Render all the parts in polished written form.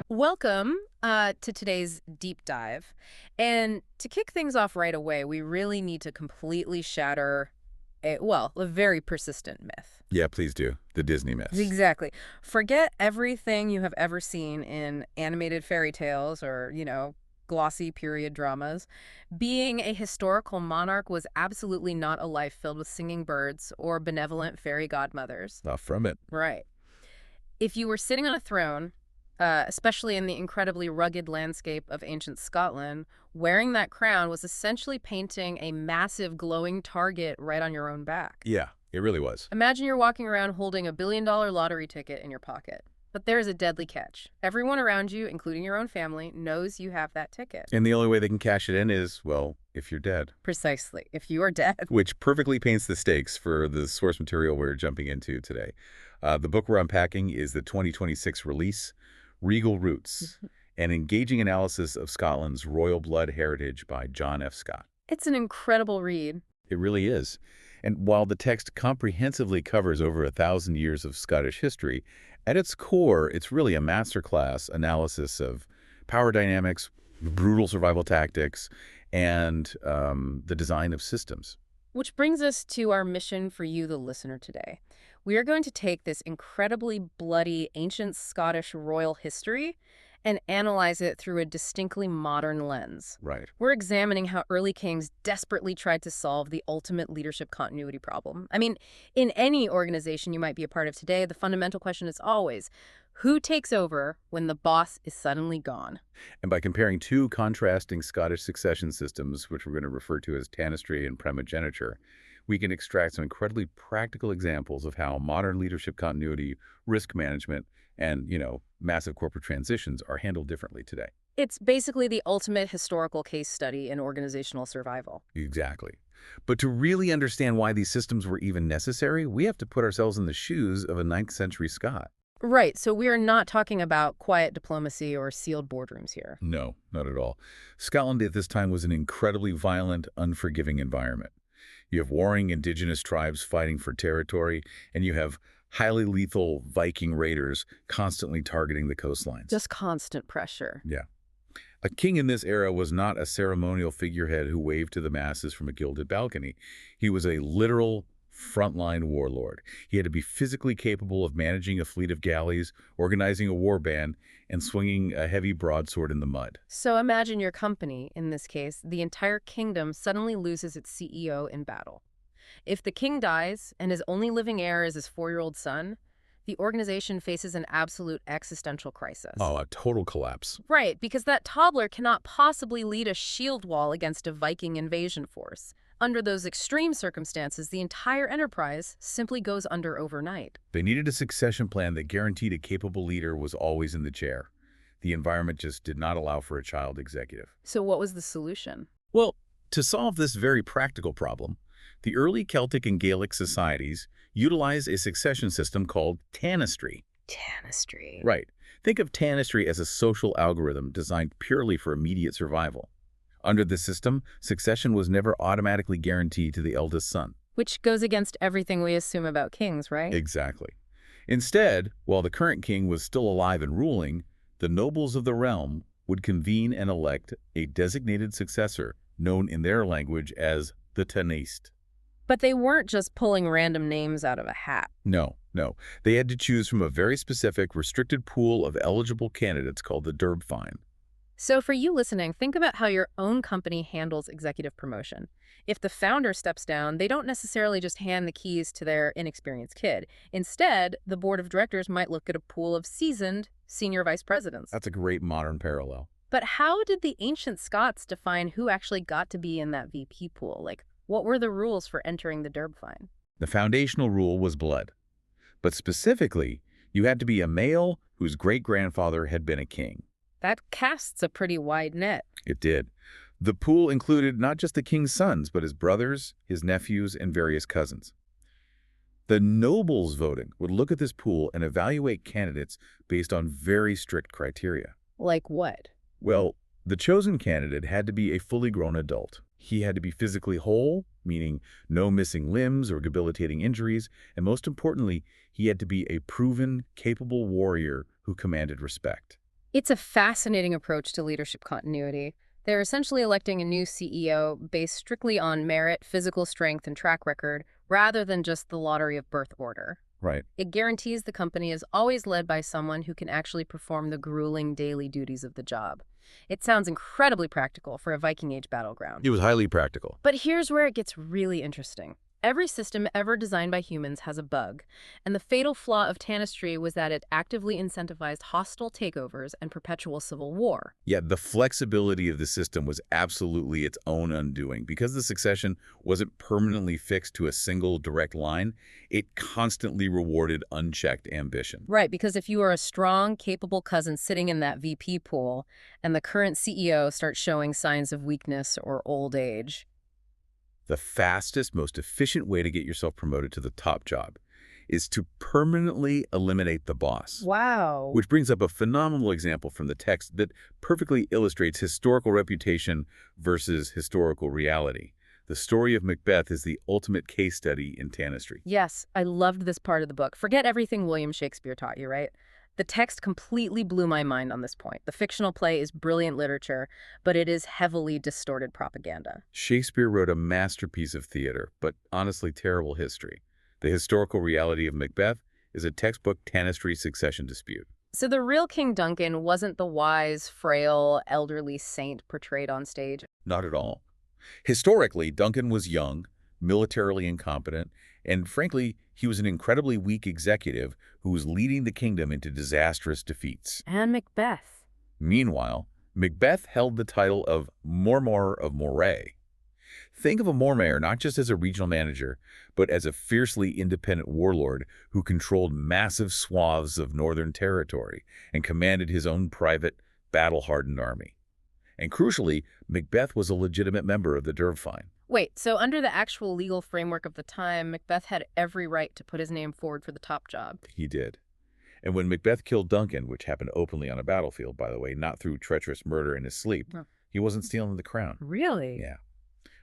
Welcome to today's deep dive. And to kick things off right away, we really need to completely shatter a very persistent myth. Yeah, please do. The Disney myth. Exactly. Forget everything you have ever seen in animated fairy tales or, glossy period dramas. Being a historical monarch was absolutely not a life filled with singing birds or benevolent fairy godmothers. Far from it. Right. If you were sitting on a throne, especially in the incredibly rugged landscape of ancient Scotland, wearing that crown was essentially painting a massive glowing target right on your own back. Yeah, it really was. Imagine you're walking around holding $1 billion lottery ticket in your pocket. But there's a deadly catch. Everyone around you, including your own family, knows you have that ticket. And the only way they can cash it in is, well, if you're dead. Precisely. If you are dead. Which perfectly paints the stakes for the source material we're jumping into today. The book we're unpacking is the 2026 release, Regal Roots, an engaging analysis of Scotland's royal blood heritage by John F. Scott. It's an incredible read. It really is. And while the text comprehensively covers over 1,000 years of Scottish history, at its core, it's really a masterclass analysis of power dynamics, brutal survival tactics, and the design of systems. Which brings us to our mission for you, the listener, today. We are going to take this incredibly bloody ancient Scottish royal history and analyze it through a distinctly modern lens. Right. We're examining how early kings desperately tried to solve the ultimate leadership continuity problem. I mean, in any organization you might be a part of today, the fundamental question is always, who takes over when the boss is suddenly gone? And by comparing two contrasting Scottish succession systems, which we're going to refer to as tanistry and primogeniture, we can extract some incredibly practical examples of how modern leadership continuity, risk management, and, massive corporate transitions are handled differently today. It's basically the ultimate historical case study in organizational survival. Exactly. But to really understand why these systems were even necessary, we have to put ourselves in the shoes of a 9th century Scot. Right, so we are not talking about quiet diplomacy or sealed boardrooms here. No, not at all. Scotland at this time was an incredibly violent, unforgiving environment. You have warring indigenous tribes fighting for territory, and you have highly lethal Viking raiders constantly targeting the coastlines. Just constant pressure. Yeah. A king in this era was not a ceremonial figurehead who waved to the masses from a gilded balcony. He was a literal frontline warlord. He had to be physically capable of managing a fleet of galleys, organizing a war band, and swinging a heavy broadsword in the mud. So imagine your company, in this case, the entire kingdom suddenly loses its CEO in battle. If the king dies and his only living heir is his 4-year-old son, the organization faces an absolute existential crisis. Oh, a total collapse. Right, because that toddler cannot possibly lead a shield wall against a Viking invasion force. Under those extreme circumstances, the entire enterprise simply goes under overnight. They needed a succession plan that guaranteed a capable leader was always in the chair. The environment just did not allow for a child executive. So what was the solution? Well, to solve this very practical problem, the early Celtic and Gaelic societies utilized a succession system called tanistry. Tanistry. Right. Think of tanistry as a social algorithm designed purely for immediate survival. Under this system, succession was never automatically guaranteed to the eldest son. Which goes against everything we assume about kings, right? Exactly. Instead, while the current king was still alive and ruling, the nobles of the realm would convene and elect a designated successor, known in their language as the tanist. But they weren't just pulling random names out of a hat. No. They had to choose from a very specific, restricted pool of eligible candidates called the Derbfine. So for you listening, think about how your own company handles executive promotion. If the founder steps down, they don't necessarily just hand the keys to their inexperienced kid. Instead, the board of directors might look at a pool of seasoned senior vice presidents. That's a great modern parallel. But how did the ancient Scots define who actually got to be in that VP pool? Like, what were the rules for entering the Derbfine? The foundational rule was blood. But specifically, you had to be a male whose great-grandfather had been a king. That casts a pretty wide net. It did. The pool included not just the king's sons, but his brothers, his nephews, and various cousins. The nobles voting would look at this pool and evaluate candidates based on very strict criteria. Like what? Well, the chosen candidate had to be a fully grown adult. He had to be physically whole, meaning no missing limbs or debilitating injuries, and most importantly, he had to be a proven, capable warrior who commanded respect. It's a fascinating approach to leadership continuity. They're essentially electing a new CEO based strictly on merit, physical strength, and track record, rather than just the lottery of birth order. Right. It guarantees the company is always led by someone who can actually perform the grueling daily duties of the job. It sounds incredibly practical for a Viking Age battleground. It was highly practical. But here's where it gets really interesting. Every system ever designed by humans has a bug, and the fatal flaw of Tanistry was that it actively incentivized hostile takeovers and perpetual civil war. Yet the flexibility of the system was absolutely its own undoing. Because the succession wasn't permanently fixed to a single direct line, it constantly rewarded unchecked ambition. Right, because if you are a strong, capable cousin sitting in that VP pool, and the current CEO starts showing signs of weakness or old age, The fastest, most efficient way to get yourself promoted to the top job is to permanently eliminate the boss. wow. Which brings up a phenomenal example from the text that perfectly illustrates historical reputation versus historical reality. The story of Macbeth is the ultimate case study in Tanistry. Yes, I loved this part of the book. Forget everything William Shakespeare taught you, right? The text completely blew my mind on this point. The fictional play is brilliant literature, but it is heavily distorted propaganda. Shakespeare wrote a masterpiece of theater, but honestly terrible history. The historical reality of Macbeth is a textbook Tanistry succession dispute. So the real King Duncan wasn't the wise, frail, elderly saint portrayed on stage. Not at all. Historically, Duncan was young, militarily incompetent, and frankly, he was an incredibly weak executive who was leading the kingdom into disastrous defeats. And Macbeth. Meanwhile, Macbeth held the title of Mormor of Moray. Think of a Mormaer not just as a regional manager, but as a fiercely independent warlord who controlled massive swaths of northern territory and commanded his own private, battle-hardened army. And crucially, Macbeth was a legitimate member of the Dervfine. Wait, so under the actual legal framework of the time, Macbeth had every right to put his name forward for the top job. He did. And when Macbeth killed Duncan, which happened openly on a battlefield, by the way, not through treacherous murder in his sleep, Huh. he wasn't stealing the crown. Really? Yeah.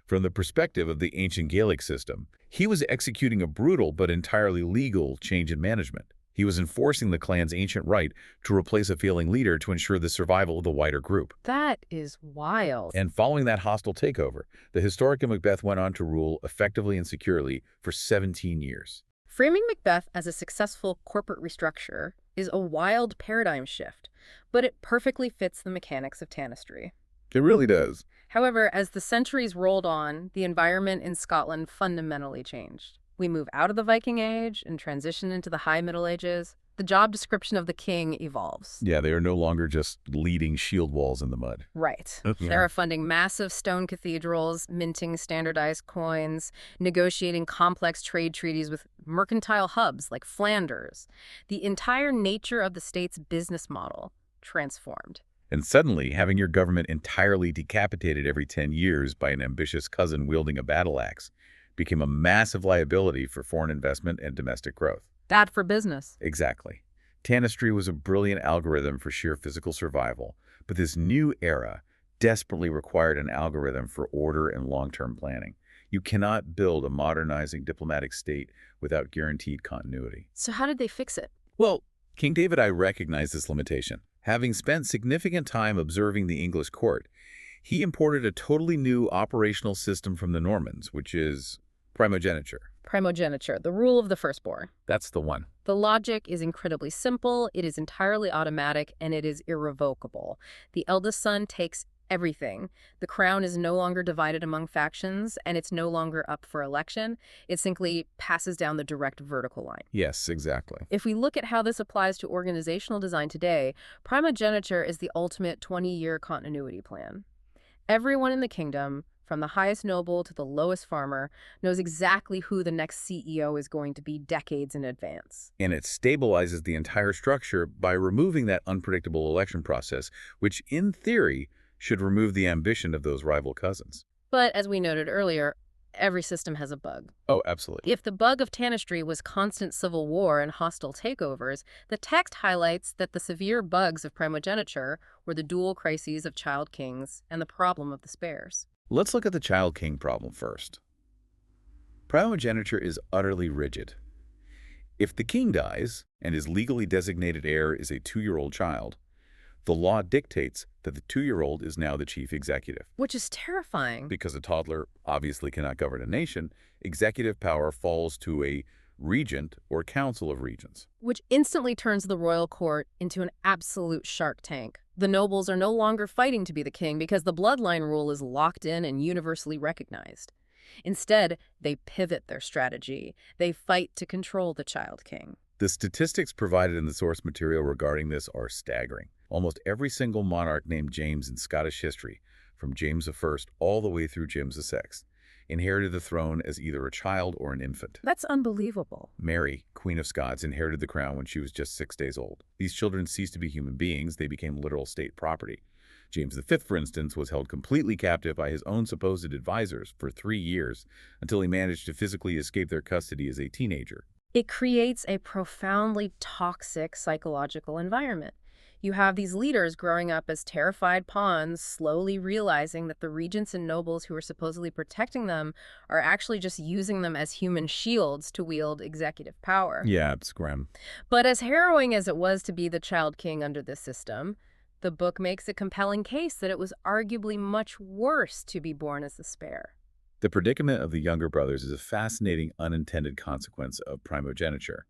From the perspective of the ancient Gaelic system, he was executing a brutal but entirely legal change in management. He was enforcing the clan's ancient right to replace a failing leader to ensure the survival of the wider group. That is wild. And following that hostile takeover, the historic Macbeth went on to rule effectively and securely for 17 years. Framing Macbeth as a successful corporate restructure is a wild paradigm shift, but it perfectly fits the mechanics of Tanistry. It really does. However, as the centuries rolled on, the environment in Scotland fundamentally changed. We move out of the Viking Age and transition into the High Middle Ages. The job description of the king evolves. Yeah, they are no longer just leading shield walls in the mud. Right. Yeah. They're funding massive stone cathedrals, minting standardized coins, negotiating complex trade treaties with mercantile hubs like Flanders. The entire nature of the state's business model transformed. And suddenly, having your government entirely decapitated every 10 years by an ambitious cousin wielding a battle axe became a massive liability for foreign investment and domestic growth. Bad for business. Exactly. Tanistry was a brilliant algorithm for sheer physical survival, but this new era desperately required an algorithm for order and long-term planning. You cannot build a modernizing diplomatic state without guaranteed continuity. So how did they fix it? Well, King David I recognized this limitation. Having spent significant time observing the English court, he imported a totally new operational system from the Normans, which is primogeniture. Primogeniture, the rule of the firstborn. That's the one. The logic is incredibly simple, it is entirely automatic, and it is irrevocable. The eldest son takes everything. The crown is no longer divided among factions, and it's no longer up for election. It simply passes down the direct vertical line. Yes, exactly. If we look at how this applies to organizational design today, primogeniture is the ultimate 20-year continuity plan. Everyone in the kingdom, from the highest noble to the lowest farmer, knows exactly who the next CEO is going to be decades in advance. And it stabilizes the entire structure by removing that unpredictable election process, which in theory should remove the ambition of those rival cousins. But as we noted earlier, every system has a bug. Oh, absolutely. If the bug of Tanistry was constant civil war and hostile takeovers, the text highlights that the severe bugs of primogeniture were the dual crises of child kings and the problem of the spares. Let's look at the child king problem first. Primogeniture is utterly rigid. If the king dies, and his legally designated heir is a 2-year-old child, the law dictates that the 2-year-old is now the chief executive. Which is terrifying. Because a toddler obviously cannot govern a nation, executive power falls to a regent or council of regents. Which instantly turns the royal court into an absolute shark tank. The nobles are no longer fighting to be the king because the bloodline rule is locked in and universally recognized. Instead, they pivot their strategy. They fight to control the child king. The statistics provided in the source material regarding this are staggering. Almost every single monarch named James in Scottish history, from James I all the way through James VI, inherited the throne as either a child or an infant. That's unbelievable. Mary, Queen of Scots, inherited the crown when she was just 6 days old. These children ceased to be human beings. They became literal state property. James V, for instance, was held completely captive by his own supposed advisors for 3 years until he managed to physically escape their custody as a teenager. It creates a profoundly toxic psychological environment. You have these leaders growing up as terrified pawns, slowly realizing that the regents and nobles who are supposedly protecting them are actually just using them as human shields to wield executive power. Yeah, it's grim. But as harrowing as it was to be the child king under this system, the book makes a compelling case that it was arguably much worse to be born as the spare. The predicament of the younger brothers is a fascinating unintended consequence of primogeniture.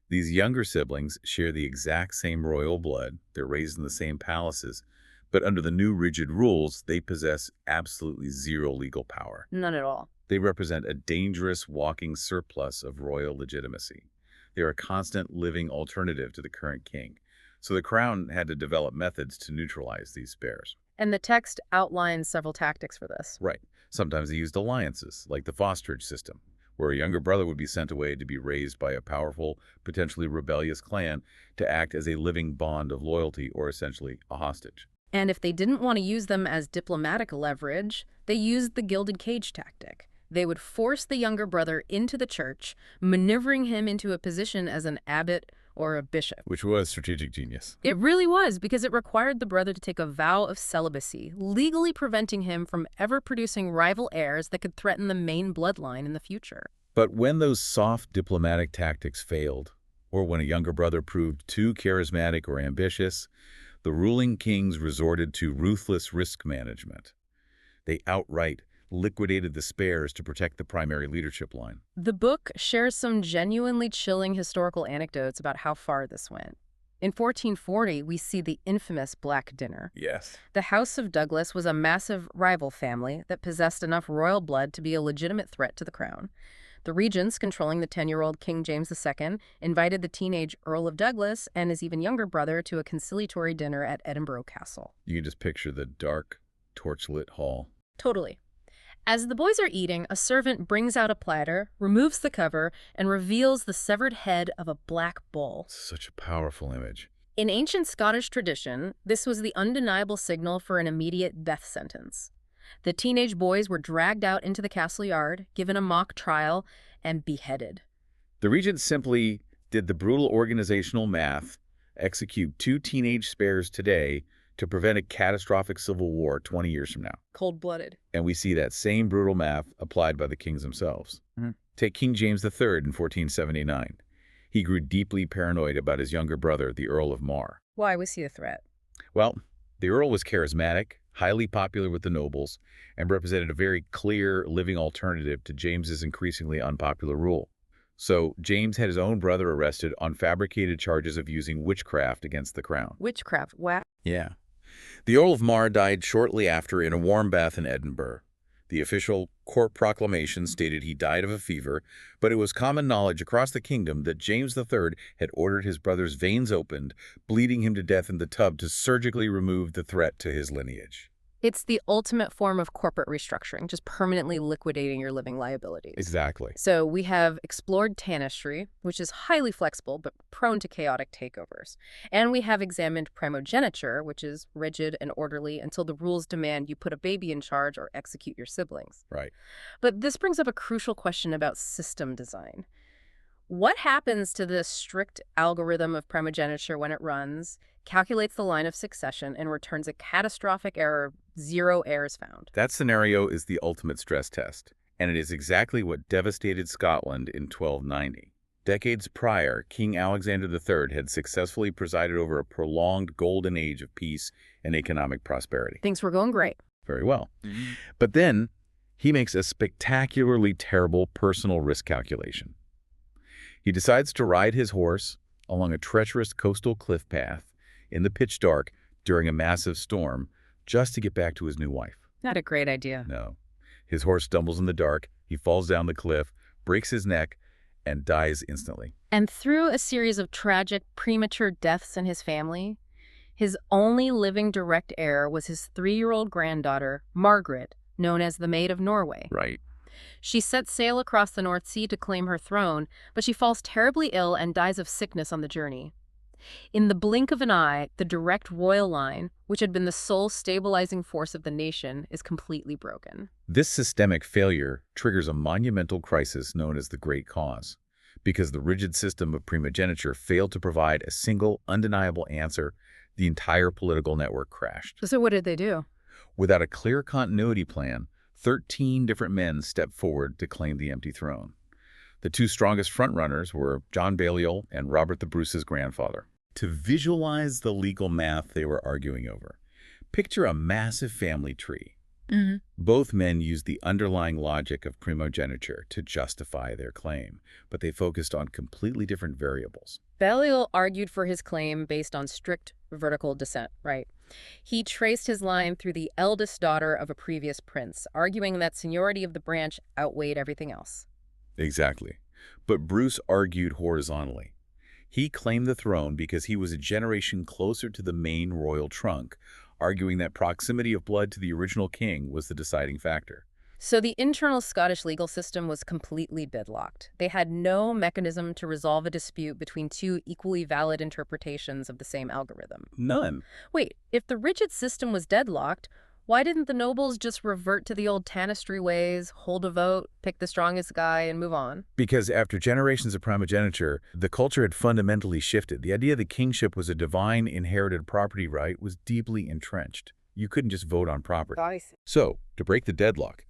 These younger siblings share the exact same royal blood, they're raised in the same palaces, but under the new rigid rules, they possess absolutely zero legal power. None at all. They represent a dangerous walking surplus of royal legitimacy. They are a constant living alternative to the current king. So the crown had to develop methods to neutralize these spares. And the text outlines several tactics for this. Right. Sometimes they used alliances, like the fosterage system, where a younger brother would be sent away to be raised by a powerful, potentially rebellious clan to act as a living bond of loyalty or essentially a hostage. And if they didn't want to use them as diplomatic leverage, they used the gilded cage tactic. They would force the younger brother into the church, maneuvering him into a position as an abbot or a bishop. Which was strategic genius. It really was, because it required the brother to take a vow of celibacy, legally preventing him from ever producing rival heirs that could threaten the main bloodline in the future. But when those soft diplomatic tactics failed, or when a younger brother proved too charismatic or ambitious, the ruling kings resorted to ruthless risk management. They outright liquidated the spares to protect the primary leadership line. The book shares some genuinely chilling historical anecdotes about how far this went. In 1440, we see the infamous Black Dinner. Yes. The House of Douglas was a massive rival family that possessed enough royal blood to be a legitimate threat to the crown. The regents, controlling the 10-year-old King James II, invited the teenage Earl of Douglas and his even younger brother to a conciliatory dinner at Edinburgh Castle. You can just picture the dark, torchlit hall. Totally. As the boys are eating, a servant brings out a platter, removes the cover, and reveals the severed head of a black bull. Such a powerful image. In ancient Scottish tradition, this was the undeniable signal for an immediate death sentence. The teenage boys were dragged out into the castle yard, given a mock trial, and beheaded. The regent simply did the brutal organizational math, execute 2 teenage spares today to prevent a catastrophic civil war 20 years from now. Cold-blooded. And we see that same brutal math applied by the kings themselves. Take King James III in 1479. He grew deeply paranoid about his younger brother, the Earl of Mar. Why was he a threat? Well, the Earl was charismatic, highly popular with the nobles, and represented a very clear living alternative to James's increasingly unpopular rule. So James had his own brother arrested on fabricated charges of using witchcraft against the crown. Witchcraft? Wow. Yeah. The Earl of Mar died shortly after in a warm bath in Edinburgh. The official court proclamation stated he died of a fever, but it was common knowledge across the kingdom that James III had ordered his brother's veins opened, bleeding him to death in the tub to surgically remove the threat to his lineage. It's the ultimate form of corporate restructuring, just permanently liquidating your living liabilities. Exactly. So we have explored tanistry, which is highly flexible but prone to chaotic takeovers. And we have examined primogeniture, which is rigid and orderly until the rules demand you put a baby in charge or execute your siblings. Right. But this brings up a crucial question about system design. What happens to this strict algorithm of primogeniture when it runs, calculates the line of succession, and returns a catastrophic error, 0 heirs found? That scenario is the ultimate stress test, And it is exactly what devastated Scotland in 1290. Decades prior, King Alexander III had successfully presided over a prolonged golden age of peace and economic prosperity. Things were going great. Very well. But then he makes a spectacularly terrible personal risk calculation. He decides to ride his horse along a treacherous coastal cliff path in the pitch dark during a massive storm just to get back to his new wife. Not a great idea. No. His horse stumbles in the dark, he falls down the cliff, breaks his neck, and dies instantly. And through a series of tragic, premature deaths in his family, his only living direct heir was his 3-year-old granddaughter, Margaret, known as the Maid of Norway. Right. She sets sail across the North Sea to claim her throne, but she falls terribly ill and dies of sickness on the journey. In the blink of an eye, the direct royal line, which had been the sole stabilizing force of the nation, is completely broken. This systemic failure triggers a monumental crisis known as the Great Cause, because the rigid system of primogeniture failed to provide a single, undeniable answer. The entire political network crashed. So what did they do? Without a clear continuity plan, 13 different men stepped forward to claim the empty throne. The two strongest frontrunners were John Balliol and Robert the Bruce's grandfather. To visualize the legal math they were arguing over, picture a massive family tree. Both men used the underlying logic of primogeniture to justify their claim, but they focused on completely different variables. Balliol argued for his claim based on strict vertical descent, right? He traced his line through the eldest daughter of a previous prince, arguing that seniority of the branch outweighed everything else. Exactly. But Bruce argued horizontally. He claimed the throne because he was a generation closer to the main royal trunk, arguing that proximity of blood to the original king was the deciding factor. So the internal Scottish legal system was completely deadlocked. They had no mechanism to resolve a dispute between two equally valid interpretations of the same algorithm. None. Wait, if the rigid system was deadlocked, why didn't the nobles just revert to the old tanistry ways, hold a vote, pick the strongest guy, and move on? Because after generations of primogeniture, the culture had fundamentally shifted. The idea that kingship was a divine inherited property right was deeply entrenched. You couldn't just vote on property. So, to break the deadlock,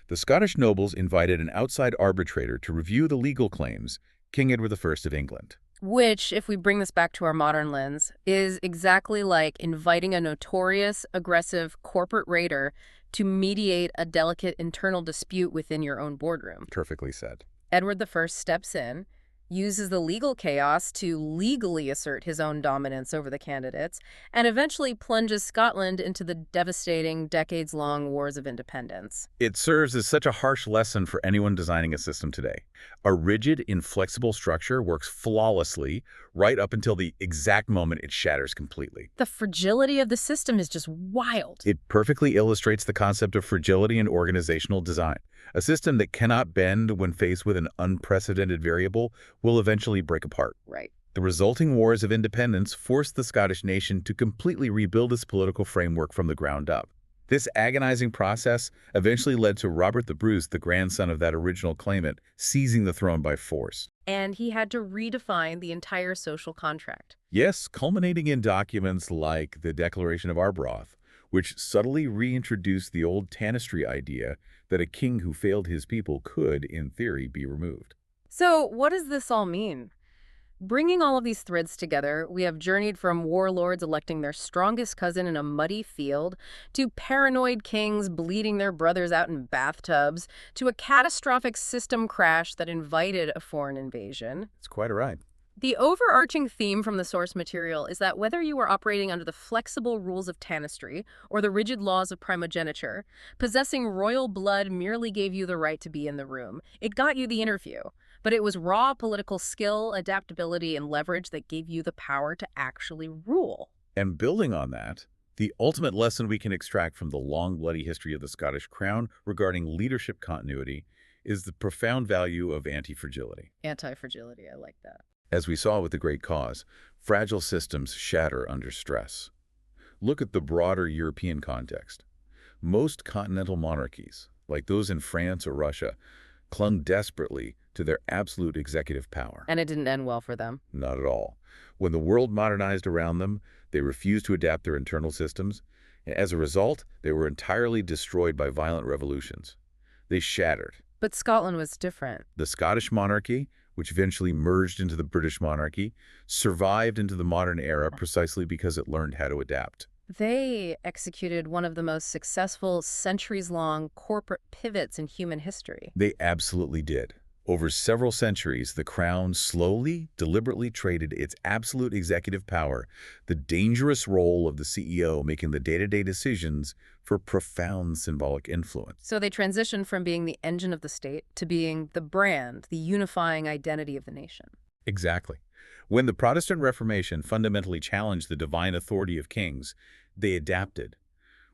the Scottish nobles invited an outside arbitrator to review the legal claims, King Edward I of England. Which, if we bring this back to our modern lens, is exactly like inviting a notorious, aggressive corporate raider to mediate a delicate internal dispute within your own boardroom. Perfectly said. Edward I steps in, uses the legal chaos to legally assert his own dominance over the candidates, and eventually plunges Scotland into the devastating, decades-long wars of independence. It serves as such a harsh lesson for anyone designing a system today. A rigid, inflexible structure works flawlessly right up until the exact moment it shatters completely. The fragility of the system is just wild. It perfectly illustrates the concept of fragility in organizational design. A system that cannot bend when faced with an unprecedented variable will eventually break apart. Right. The resulting wars of independence forced the Scottish nation to completely rebuild its political framework from the ground up. This agonizing process eventually led to Robert the Bruce, the grandson of that original claimant, seizing the throne by force. And he had to redefine the entire social contract. Yes, culminating in documents like the Declaration of Arbroath, which subtly reintroduced the old tanistry idea that a king who failed his people could, in theory, be removed. So what does this all mean? Bringing all of these threads together, we have journeyed from warlords electing their strongest cousin in a muddy field, to paranoid kings bleeding their brothers out in bathtubs, to a catastrophic system crash that invited a foreign invasion. It's quite a ride. The overarching theme from the source material is that whether you were operating under the flexible rules of tanistry or the rigid laws of primogeniture, possessing royal blood merely gave you the right to be in the room. It got you the interview. But it was raw political skill, adaptability, and leverage that gave you the power to actually rule. And building on that, the ultimate lesson we can extract from the long, bloody history of the Scottish crown regarding leadership continuity is the profound value of anti-fragility. Anti-fragility, I like that. As we saw with the Great Cause, fragile systems shatter under stress. Look at the broader European context. Most continental monarchies, like those in France or Russia, clung desperately to their absolute executive power. And it didn't end well for them. Not at all. When the world modernized around them, they refused to adapt their internal systems. As a result, they were entirely destroyed by violent revolutions. They shattered. But Scotland was different. The Scottish monarchy, which eventually merged into the British monarchy, survived into the modern era precisely because it learned how to adapt. They executed one of the most successful centuries-long corporate pivots in human history. They absolutely did. Over several centuries, the crown slowly, deliberately traded its absolute executive power, the dangerous role of the CEO making the day-to-day decisions, for profound symbolic influence. So they transitioned from being the engine of the state to being the brand, the unifying identity of the nation. Exactly. When the Protestant Reformation fundamentally challenged the divine authority of kings, they adapted.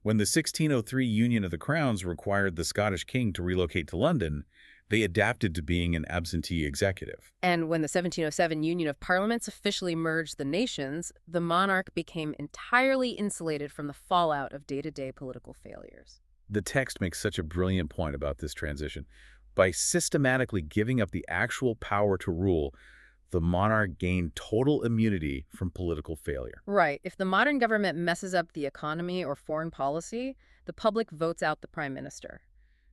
When the 1603 Union of the Crowns required the Scottish king to relocate to London, they adapted to being an absentee executive. And when the 1707 Union of Parliaments officially merged the nations, the monarch became entirely insulated from the fallout of day-to-day political failures. The text makes such a brilliant point about this transition. By systematically giving up the actual power to rule, the monarch gained total immunity from political failure. Right. If the modern government messes up the economy or foreign policy, the public votes out the prime minister.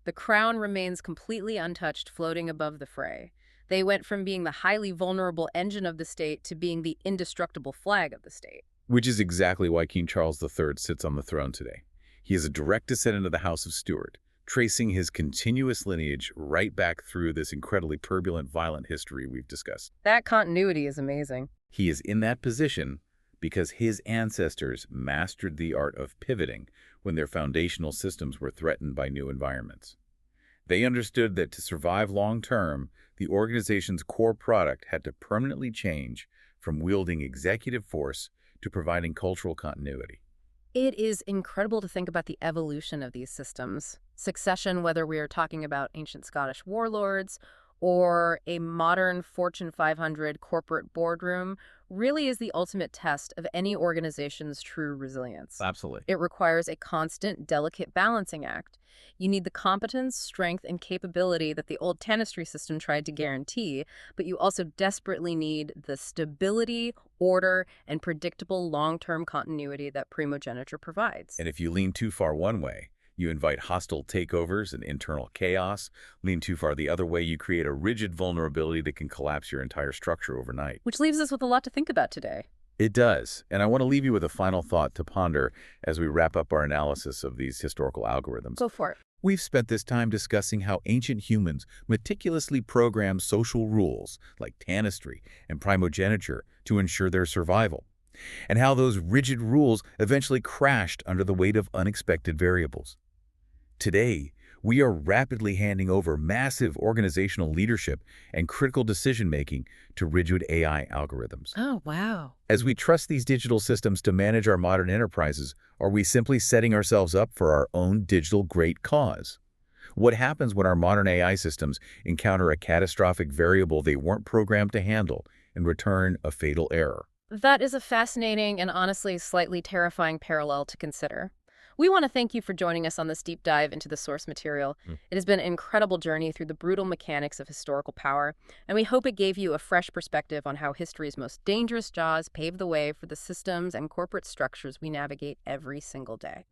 The crown remains completely untouched, floating above the fray. They went from being the highly vulnerable engine of the state to being the indestructible flag of the state. Which is exactly why King Charles III sits on the throne today. He is a direct descendant of the House of Stuart, tracing his continuous lineage right back through this incredibly turbulent, violent history we've discussed. That continuity is amazing. He is in that position because his ancestors mastered the art of pivoting when their foundational systems were threatened by new environments. They understood that to survive long-term, the organization's core product had to permanently change from wielding executive force to providing cultural continuity. It is incredible to think about the evolution of these systems. Succession, whether we are talking about ancient Scottish warlords or a modern Fortune 500 corporate boardroom, really is the ultimate test of any organization's true resilience. Absolutely. It requires a constant, delicate balancing act. You need the competence, strength, and capability that the old tanistry system tried to guarantee, but you also desperately need the stability, order, and predictable long-term continuity that primogeniture provides. And if you lean too far one way, you invite hostile takeovers and internal chaos. Lean too far the other way, you create a rigid vulnerability that can collapse your entire structure overnight. Which leaves us with a lot to think about today. It does. And I want to leave you with a final thought to ponder as we wrap up our analysis of these historical algorithms. Go for it. We've spent this time discussing how ancient humans meticulously programmed social rules like tanistry and primogeniture to ensure their survival, and how those rigid rules eventually crashed under the weight of unexpected variables. Today, we are rapidly handing over massive organizational leadership and critical decision-making to rigid AI algorithms. Oh, wow. As we trust these digital systems to manage our modern enterprises, are we simply setting ourselves up for our own digital great cause? What happens when our modern AI systems encounter a catastrophic variable they weren't programmed to handle and return a fatal error? That is a fascinating and honestly slightly terrifying parallel to consider. We want to thank you for joining us on this deep dive into the source material. It has been an incredible journey through the brutal mechanics of historical power, and we hope it gave you a fresh perspective on how history's most dangerous jaws paved the way for the systems and corporate structures we navigate every single day.